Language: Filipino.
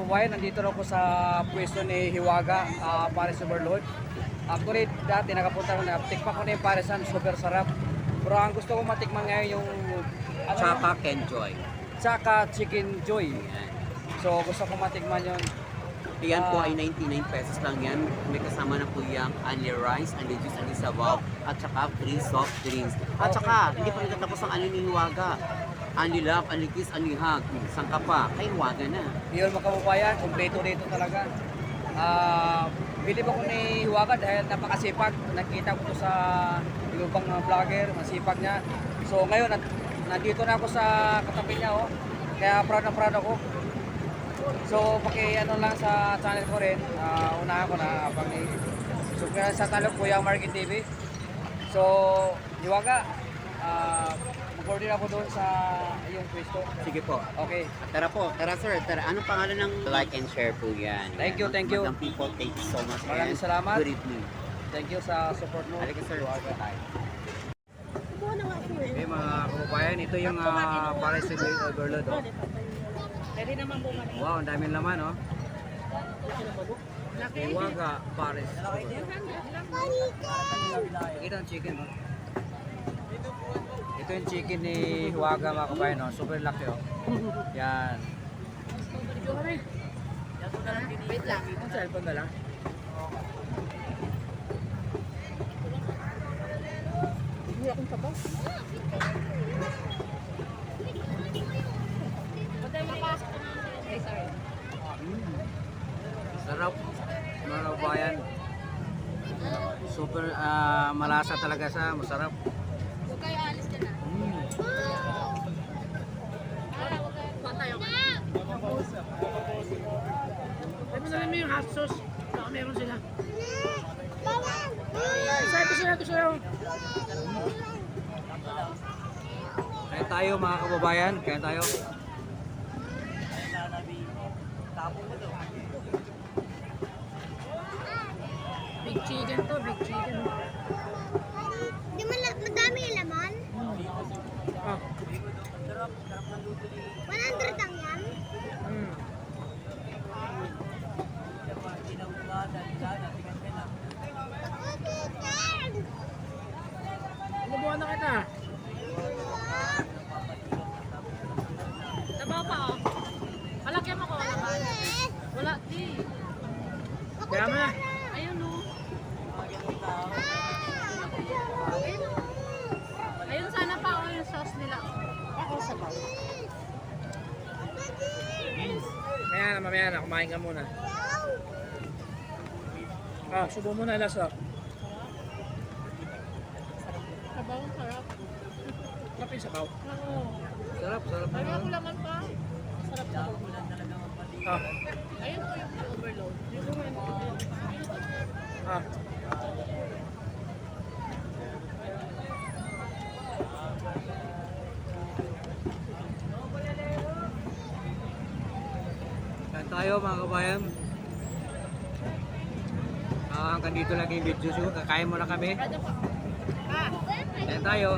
kababayan, nandito na ako sa pwesto ni Hiwaga, Paris Overload. Actually, dati nakapunta ko na, tikpa ko na yung Parisan, super sarap. Pero ang gusto ko matikman ngayon yung Tsaka Kenjoy. Tsaka Chicken Joy. Yan. So gusto ko matikman yun. Yan po ay 99 pesos lang yan. May kasama na po yung only rice, only juice, only sabaw, at saka free soft drinks. At saka, hindi pa natatapos ang only ni Hiwaga. Only love, only kiss, only hug. Saan ka pa? Kay Hiwaga na. Yun mga kababayan, kompleto dito talaga. Bilib ako ni Hiwaga dahil napakasipag. Nakita ko to sa ibang mga vlogger, masipag niya. So ngayon, nandito na ako sa katabi niya. Oh. Kaya proud na proud ako. So ano lang sa channel ko rin, unahan ko na subscribe sa channel Kuya Market TV. So Hiwaga, mag-order ako doon sa iyong pwesto. Sige po. Okay. Tara po, tara sir, tara. Anong pangalan ng like and share po yan? Thank you, thank you. Madam people, thank you so much. Maraming and salamat. Good evening. Thank you sa support mo. Halika sir. Okay mga kababayan, ito yung Paris Overload. Oh. Pwede naman bumalik. Wow, ang daming laman oh. Hiwaga Paris. Ito ang chicken oh. Ito yung chicken ni Hiwaga mga kababayan oh. Super laki oh. Yan. Wait lang. Ang cellphone na lang. Hindi akong sabaw. Ay, sorry. Sarap mga kababayan. Super malasa talaga siya, masarap. Huwag kayo alis ka na. Patay ako. Sabi na namin yung hot sauce. Baka meron sila. Ito sila. Kaya tayo mga kababayan, kaya tayo. Big chicken to, big chicken. Di mo madami yung laman? Oh. 100 ang yan? Nabuhan na kita. Sabaw pa oh. Malaki mo ko. Wala, di. Kaya mo na. Ayun no. Ayun sana pa oh yung sauce nila. Ako sabaw. Mamaya na, kumain ka muna. Subo mo na lasa. Sabaw ang sarap. Sarap yung sabaw. Oo. Sarap, sarap. Ano ako laman pa? Sarap na. Ayun po yung overload. Kaya tayo mga kabayan. Hanggang dito lang yung video. Kakain muna kami. Kaya tayo.